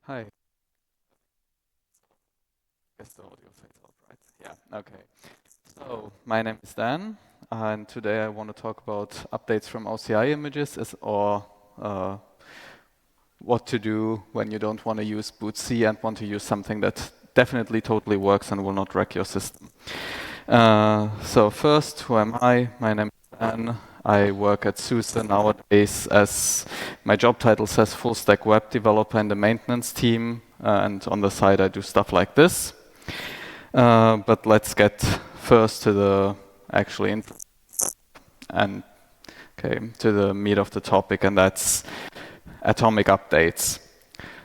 Hi. Guess the audio fades out, right? Yeah, okay. So, my name is Dan, and today I want to talk about updates from OCI Images or uh, what to do when you don't want to use bootc and want to use something that definitely totally works and will not wreck your system. So first, who am I? My name is Dan. I work at SUSE nowadays as my job title says full stack web developer in the maintenance team. And on the side, I do stuff like this. But let's get first to the actually to the meat of the topic, and that's atomic updates.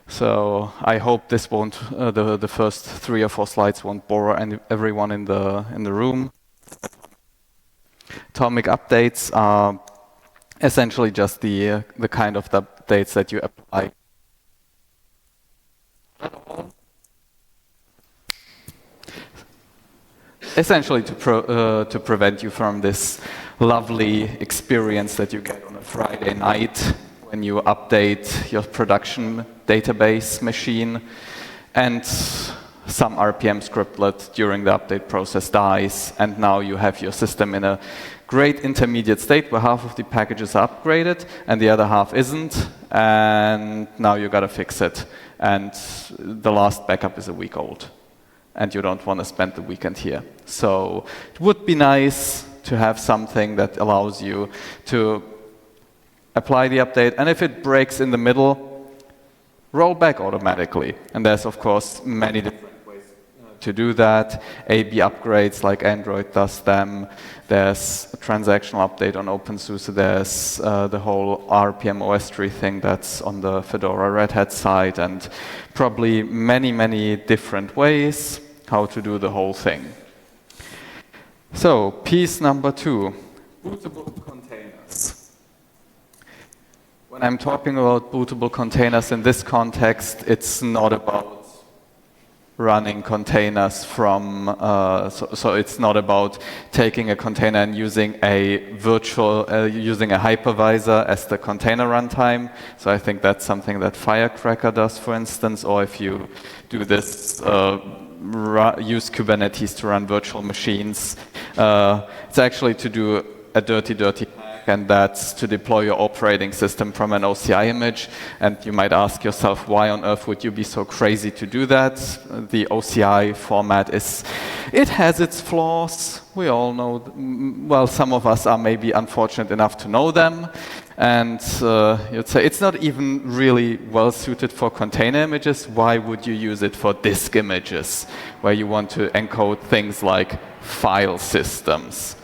So I hope this won't the first 3 or 4 slides won't bore everyone in the room. Atomic updates are essentially just the kind of the updates that you apply. Essentially to prevent you from this lovely experience that you get on a Friday night when you update your production database machine and some RPM scriptlet during the update process dies, and now you have your system in a great intermediate state where half of the packages are upgraded and the other half isn't, and now you gotta fix it. And the last backup is a week old, and you don't want to spend the weekend here. So it would be nice to have something that allows you to apply the update, and if it breaks in the middle, roll back automatically. And there's, of course, many different ways to do that. A/B upgrades, like Android does them. There's a transactional update on OpenSUSE. There's the whole RPM OS tree thing that's on the Fedora Red Hat side, and probably many, many different ways how to do the whole thing. So, piece number 2, bootable containers. When I'm talking about bootable containers in this context, it's not about running containers from, so it's not about taking a container and using a using a hypervisor as the container runtime. So I think that's something that Firecracker does, for instance, or if you do this, use Kubernetes to run virtual machines. It's actually to do a dirty hack, and that's to deploy your operating system from an OCI image. And you might ask yourself, why on earth would you be so crazy to do that? The OCI format it has its flaws. We all know, well, some of us are maybe unfortunate enough to know them. And you'd say it's not even really well suited for container images. Why would you use it for disk images, where you want to encode things like file systems?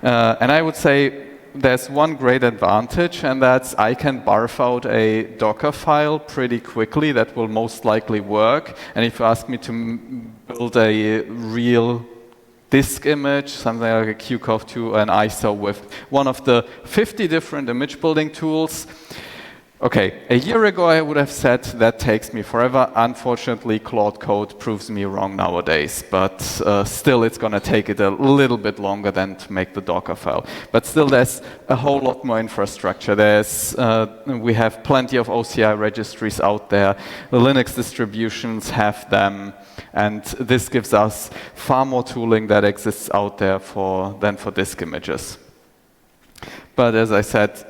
And I would say there's one great advantage, and that's I can barf out a Docker file pretty quickly that will most likely work. And if you ask me to build a real disk image, something like a QCOV2 and ISO with one of the 50 different image building tools. Okay, a year ago I would have said that takes me forever. Unfortunately, Claude Code proves me wrong nowadays, but still it's going to take it a little bit longer than to make the Docker file. But still there's a whole lot more infrastructure. We have plenty of OCI registries out there. The Linux distributions have them. And this gives us far more tooling that exists out there than for disk images. But as I said,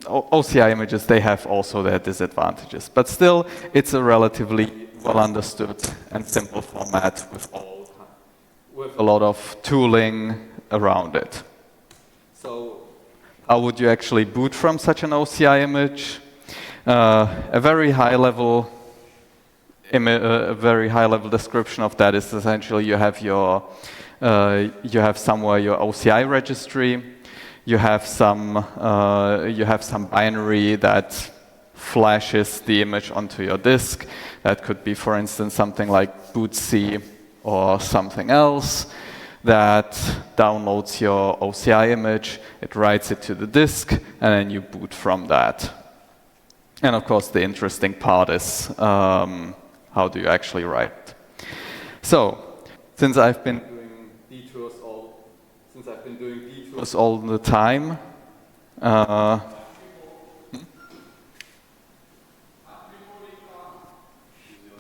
OCI images, they have also their disadvantages. But still, it's a relatively well understood and simple format with a lot of tooling around it. So how would you actually boot from such an OCI image? A very high level description of that is essentially you have somewhere your OCI registry. You have some binary that flashes the image onto your disk. That could be, for instance, something like bootc or something else that downloads your OCI image. It writes it to the disk, and then you boot from that. And of course, the interesting part is how do you actually write it? So, since I've been doing detours all the time,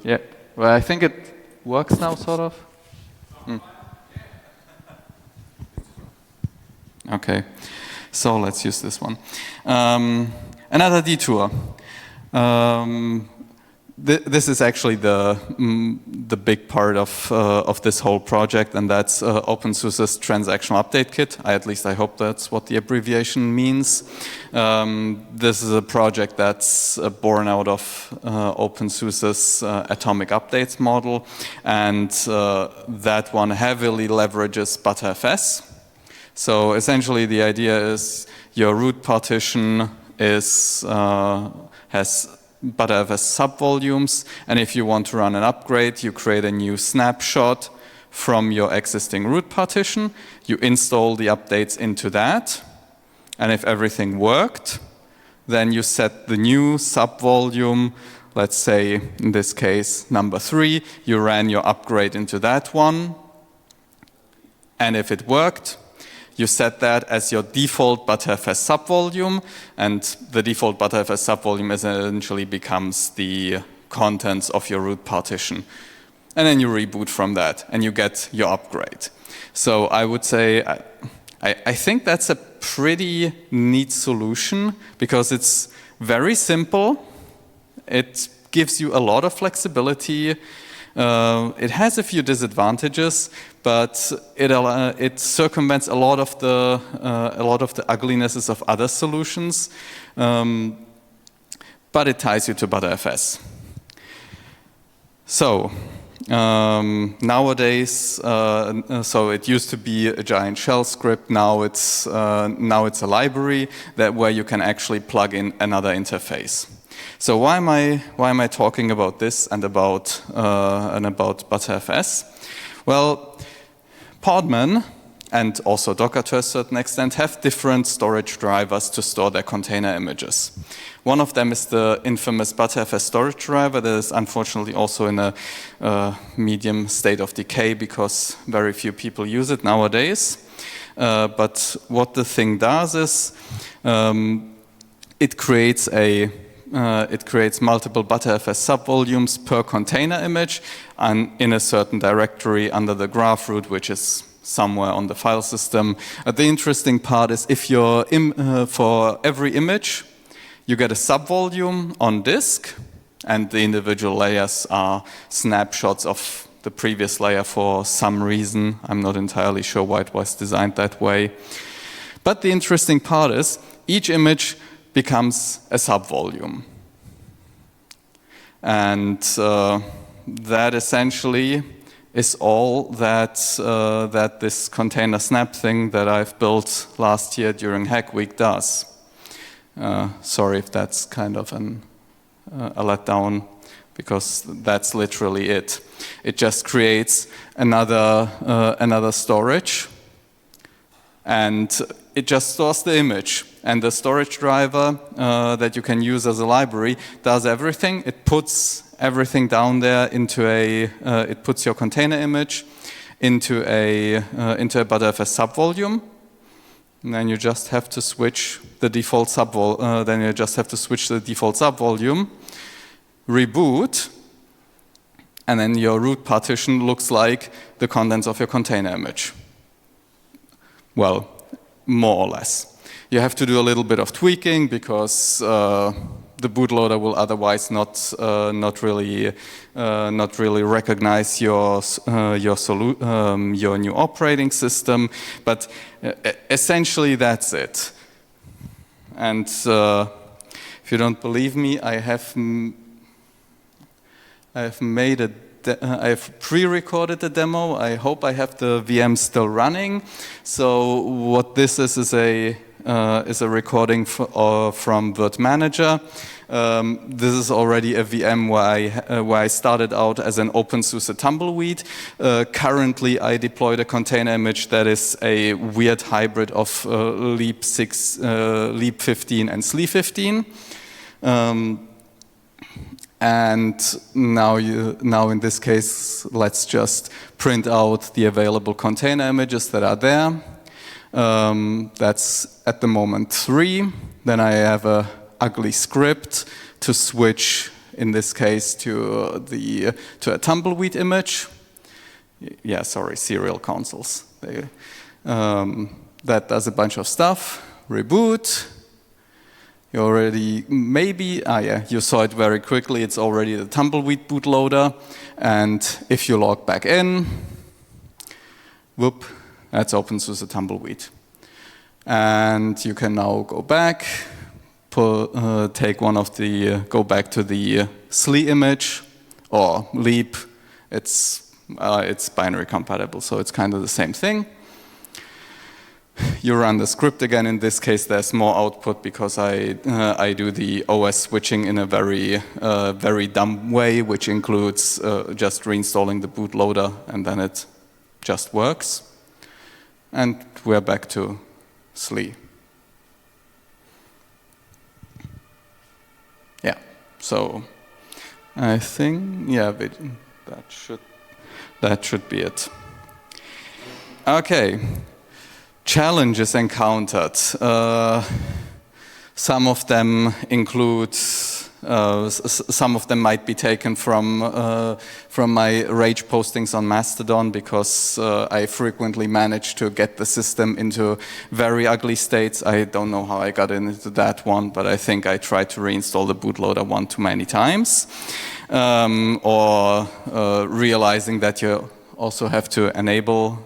Yeah, well, I think it works now, sort of. Okay, so let's use this one. Another detour. This is actually the big part of this whole project, and that's OpenSUSE's transactional update kit. At least I hope that's what the abbreviation means. This is a project that's born out of OpenSUSE's atomic updates model, and that one heavily leverages Btrfs. So essentially, the idea is your root partition has Btrfs subvolumes, and if you want to run an upgrade, you create a new snapshot from your existing root partition, you install the updates into that, and if everything worked, then you set the new subvolume, let's say in this case number 3, you ran your upgrade into that one, and if it worked, you set that as your default Btrfs subvolume, and the default Btrfs subvolume essentially becomes the contents of your root partition. And then you reboot from that, and you get your upgrade. So I would say, I think that's a pretty neat solution, because it's very simple, it gives you a lot of flexibility, it has a few disadvantages, but it circumvents a lot of the uglinesses of other solutions, but it ties you to Btrfs. So nowadays, so it used to be a giant shell script. Now it's a library where you can actually plug in another interface. So why am I talking about this and about Btrfs? Well, Podman and also Docker to a certain extent have different storage drivers to store their container images. One of them is the infamous Btrfs storage driver that is unfortunately also in a medium state of decay because very few people use it nowadays. But what the thing does is it creates multiple Btrfs subvolumes per container image and in a certain directory under the graph root, which is somewhere on the file system. The interesting part is if you're for every image, you get a subvolume on disk, and the individual layers are snapshots of the previous layer for some reason. I'm not entirely sure why it was designed that way. But the interesting part is each image becomes a subvolume. And that essentially is all that this container snap thing that I've built last year during Hack Week does. Sorry if that's kind of a letdown, because that's literally it. It just creates another storage, and it just stores the image. And the storage driver that you can use as a library does everything. It puts everything down there into it puts your container image into a Btrfs subvolume. And then you just have to switch the default subvolume, reboot, and then your root partition looks like the contents of your container image. Well, more or less. You have to do a little bit of tweaking because the bootloader will otherwise not really recognize your new operating system. But essentially, that's it. And if you don't believe me, I have pre-recorded the demo. I hope I have the VM still running. So what this is a recording from Virt Manager. This is already a VM where I started out as an OpenSUSE tumbleweed. Currently, I deployed a container image that is a weird hybrid of Leap 15 and SLE 15. And now in this case, let's just print out the available container images that are there. That's at the moment 3. Then I have a ugly script to switch in this case to a tumbleweed image. Yeah, sorry, serial consoles. That does a bunch of stuff. Reboot. You already, maybe, you saw it very quickly. It's already the tumbleweed bootloader. And if you log back in, whoop, that's OpenSUSE tumbleweed. And you can now go back, take one of the, go back to the SLE image or LEAP. It's binary compatible, so it's kind of the same thing. You run the script again. In this case, there's more output because I do the OS switching in a very dumb way, which includes just reinstalling the bootloader, and then it just works. And we're back to SLE. Yeah. So I think that should be it. Okay. Challenges encountered. Some of them include, some of them might be taken from my rage postings on Mastodon, because I frequently manage to get the system into very ugly states. I don't know how I got into that one, but I think I tried to reinstall the bootloader one too many times. Or realizing that you also have to enable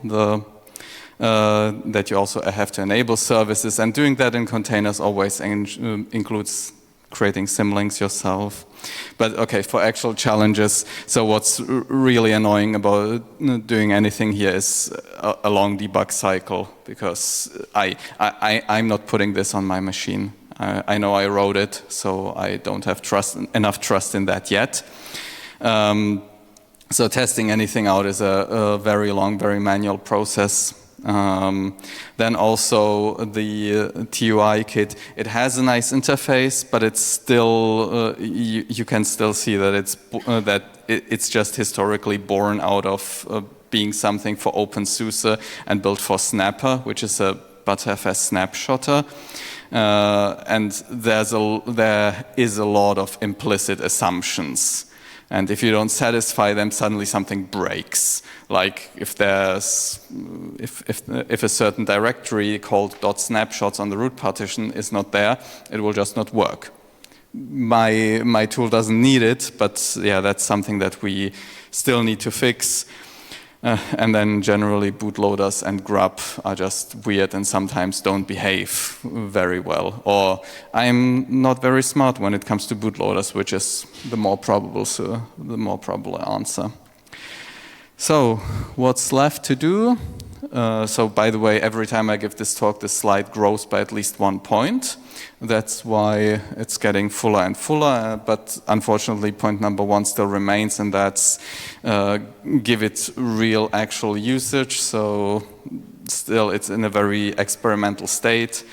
services, and doing that in containers always includes creating symlinks yourself. But okay, for actual challenges, so what's really annoying about doing anything here is a long debug cycle, because I'm not putting this on my machine. I know I wrote it, so I don't have enough trust in that yet. So testing anything out is a very long, very manual process. Then also the TUI kit, it has a nice interface, but it's still, you can still see that it's just historically born out of being something for OpenSUSE and built for Snapper, which is a Btrfs snapshotter. And there is a lot of implicit assumptions. And if you don't satisfy them, suddenly something breaks. Like if a certain directory called .snapshots on the root partition is not there, it will just not work. My tool doesn't need it, but yeah, that's something that we still need to fix. And then generally bootloaders and grub are just weird and sometimes don't behave very well. Or I'm not very smart when it comes to bootloaders, which is the more probable answer. So what's left to do? So by the way, every time I give this talk, this slide grows by at least 1 point. That's why it's getting fuller and fuller, but unfortunately point number 1 still remains, and that's give it real actual usage. So still it's in a very experimental state.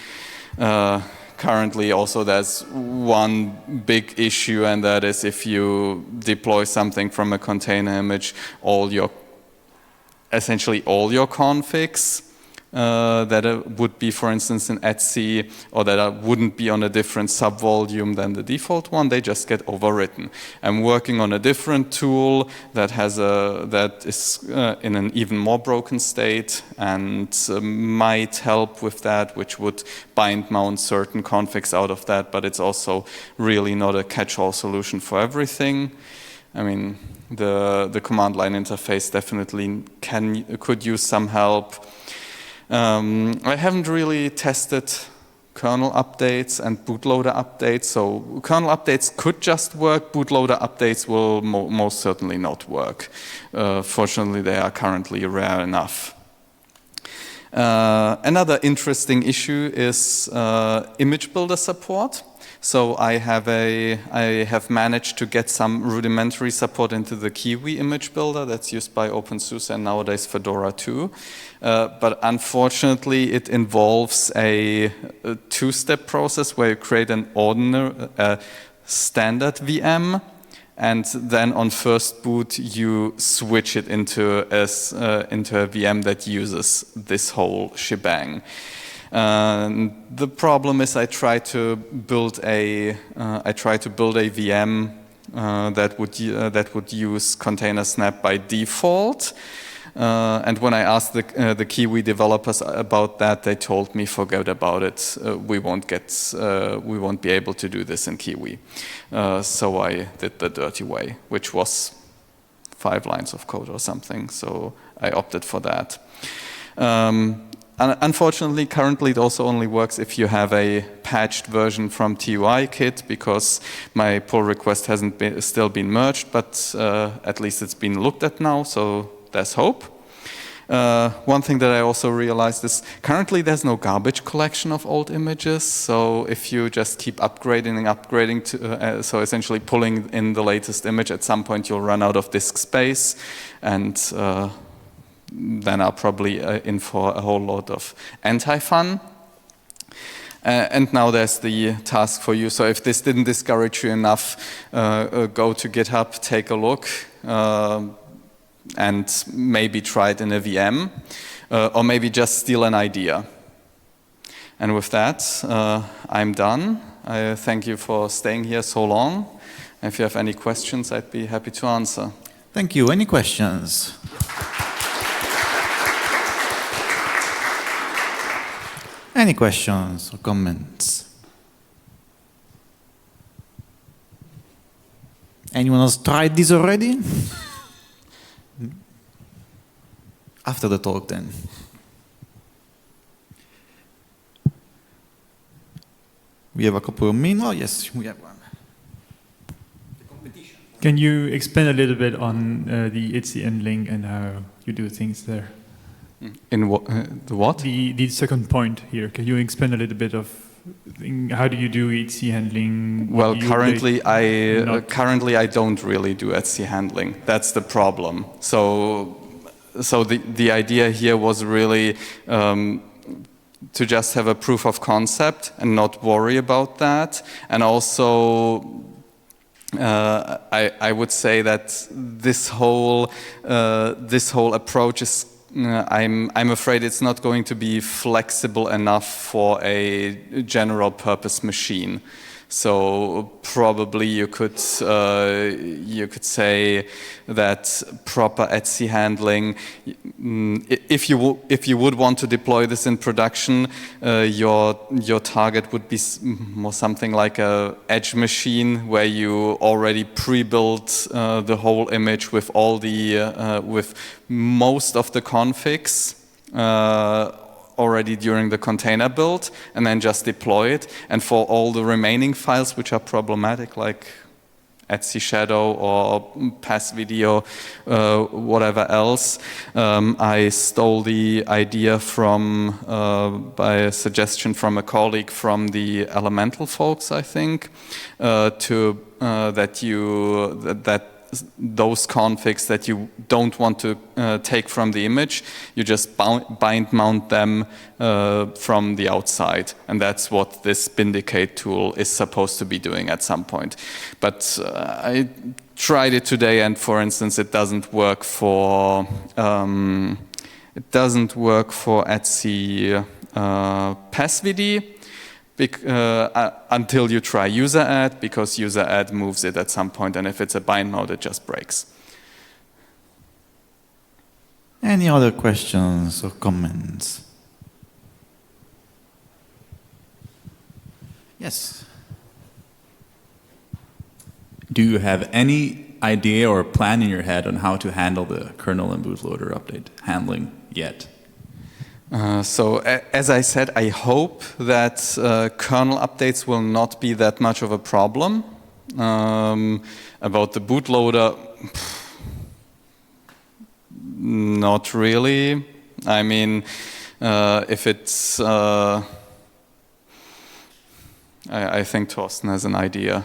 Currently also there's one big issue, and that is if you deploy something from a container image, essentially all your configs that would be, for instance, in etc, or that wouldn't be on a different subvolume than the default one, they just get overwritten. I'm working on a different tool that is in an even more broken state and might help with that, which would bind mount certain configs out of that, but it's also really not a catch-all solution for everything. I mean, the command line interface definitely could use some help. I haven't really tested kernel updates and bootloader updates, so kernel updates could just work, bootloader updates will most certainly not work. Fortunately, they are currently rare enough. Another interesting issue is image builder support. So I have managed to get some rudimentary support into the Kiwi image builder that's used by OpenSUSE and nowadays Fedora too. But unfortunately, it involves a two-step process where you create an ordinary standard VM, and then on first boot you switch it into a VM that uses this whole shebang. The problem is I try to build a VM that would use container snap by default. And when I asked the Kiwi developers about that, they told me, forget about it. We won't be able to do this in Kiwi. So I did the dirty way, which was 5 lines of code or something. So I opted for that. Unfortunately, currently it also only works if you have a patched version from TUI-Kit, because my pull request hasn't still been merged, but at least it's been looked at now, so there's hope. One thing that I also realized is currently there's no garbage collection of old images, so if you just keep upgrading to, so essentially pulling in the latest image, at some point you'll run out of disk space, and then are probably in for a whole lot of anti-fun. And now there's the task for you. So if this didn't discourage you enough, go to GitHub, take a look, and maybe try it in a VM, or maybe just steal an idea. And with that, I'm done. I thank you for staying here so long. If you have any questions, I'd be happy to answer. Thank you. Any questions? Any questions or comments? Anyone else tried this already? After the talk, then. We have a couple of minutes. Oh, yes, we have one. The competition. Can you expand a little bit on the ITSI handling and how you do things there? In what? The what? The second point here. Can you expand a little bit of how do you do ITSI handling? Well, currently I don't really do ITSI handling. That's the problem. So the idea here was really to just have a proof of concept and not worry about that. And also, I would say that this whole approach is. I'm afraid it's not going to be flexible enough for a general purpose machine. So probably you could say that proper ITSI handling. If you would want to deploy this in production, your target would be more something like a edge machine where you already pre-built the whole image with all the with most of the configs. Already during the container build, and then just deploy it. And for all the remaining files which are problematic, like ITSI Shadow or Pass Video, whatever else, I stole the idea from by a suggestion from a colleague from the Elemental folks, I think, that those configs that you don't want to take from the image, you just bind mount them from the outside. And that's what this Bindicate tool is supposed to be doing at some point. But I tried it today, and for instance, it doesn't work for ITSI PassVD. Until you try user add, because user add moves it at some point, and if it's a bind mode, it just breaks. Any other questions or comments? Yes. Do you have any idea or plan in your head on how to handle the kernel and bootloader update handling yet? So as I said, I hope that kernel updates will not be that much of a problem. About the bootloader, not really. I mean, if it's, I think Thorsten has an idea.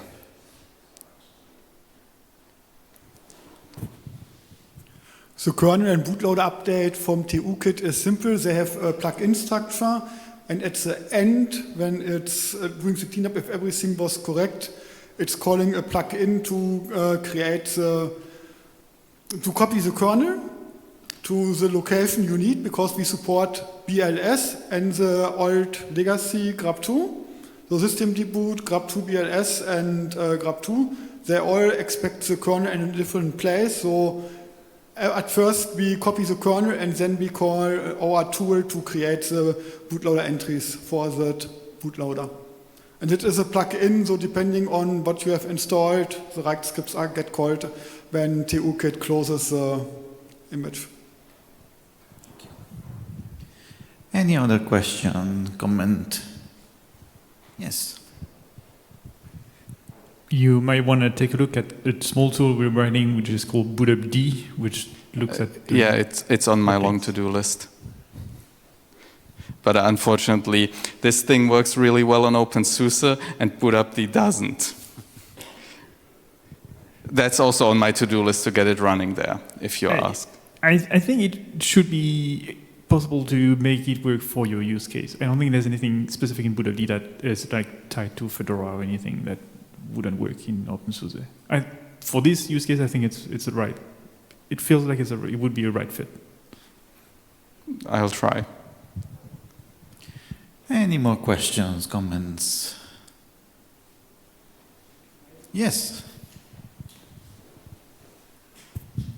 The kernel and bootloader update from TU-Kit is simple. They have a plug-in structure, and at the end, when it's doing the cleanup, if everything was correct, it's calling a plug-in to copy the kernel to the location you need, because we support BLS and the old legacy grab2. So system deboot, grab2 BLS and grab2. they all expect the kernel in a different place. So at first we copy the kernel and then we call our tool to create the bootloader entries for that bootloader. And it is a plugin, so depending on what you have installed, the right scripts get called when TUKit closes the image. Any other question, comment? Yes. You might want to take a look at a small tool we're writing, which is called BootUpD, which looks at... Yeah, it's on my long to-do list. But unfortunately, this thing works really well on OpenSUSE and BootUpD doesn't. That's also on my to-do list to get it running there, if you ask. I think it should be possible to make it work for your use case. I don't think there's anything specific in BootUpD that is like tied to Fedora or anything that wouldn't work in OpenSUSE. For this use case, I think it's right. It feels like it would be a right fit. I'll try. Any more questions, comments? Yes.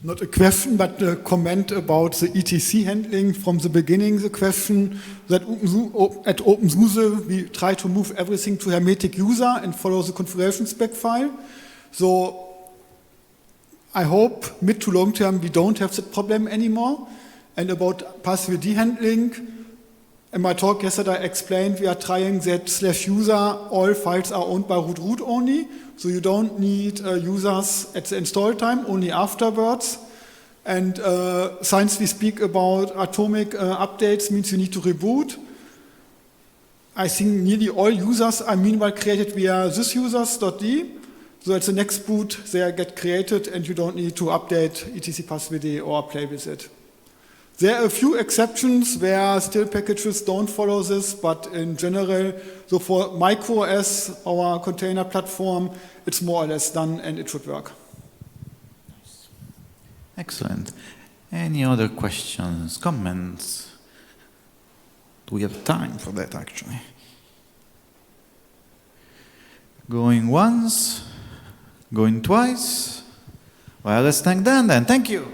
Not a question, but a comment about the etc handling. From the beginning, the question that at OpenSUSE, we try to move everything to hermetic user and follow the configuration spec file. So I hope mid to long term we don't have that problem anymore. And about passwd handling, in my talk yesterday I explained we are trying that /user, all files are owned by root only. So you don't need users at the install time, only afterwards. And since we speak about atomic updates means you need to reboot, I think nearly all users are meanwhile created via thisusers.d. So at the next boot they get created and you don't need to update etc passwd or play with it. There are a few exceptions where still packages don't follow this, but in general, so for microOS, our container platform, it's more or less done and it should work. Excellent. Any other questions, comments? Do we have time for that, actually? Going once, going twice. Well, let's thank Dan then. Thank you.